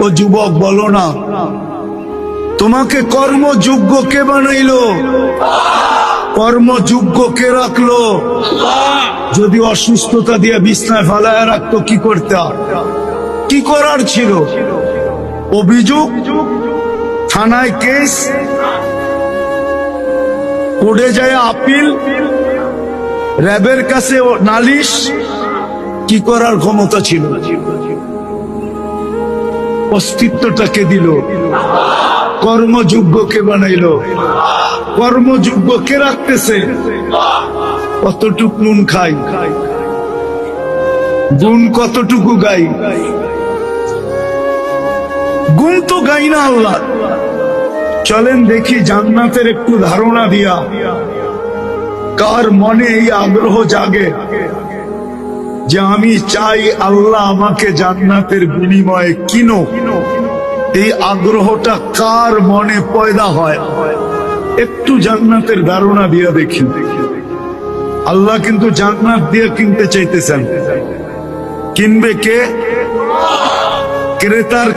ও যুবক বলো না, তোমাকে কর্মযোগ্য কে বানাইলো? কর্মযোগ্য কে রাখলো? যদি অসুস্থতা দিয়ে বিছনায় ফালায় রাখতো কি করতে? কি করার ছিল? অভিযোগ, থানায় কেস, কোর্টে যায় আপিল, র্যাবের কাছে নালিশ, কি করার ক্ষমতা ছিল? অস্তিত্বটাকে দিল, কর্মযোগ্যকে বানাইলো। কর্মযোগ্যকে রাখতেছে। কতটুকু নুন খাই, গুণ কতটুকু গাই? গুণ তো গাই না আল্লাহ। চলেন দেখি জান্নাতের একটু ধারণা দিয়া কার মনে এই আগ্রহ জাগে যে আমি চাই আল্লাহ আমাকে জান্নাতের বিনিময়ে কিনো। এই আগ্রহটা কার মনে পয়দা হয়? একটু জান্নাতের ধারণা দিয়া দেখি। আল্লাহ কিন্তু জান্নাত দিয়ে কিনতে চাইতেছেন। কিনবে কে? ক্রেতার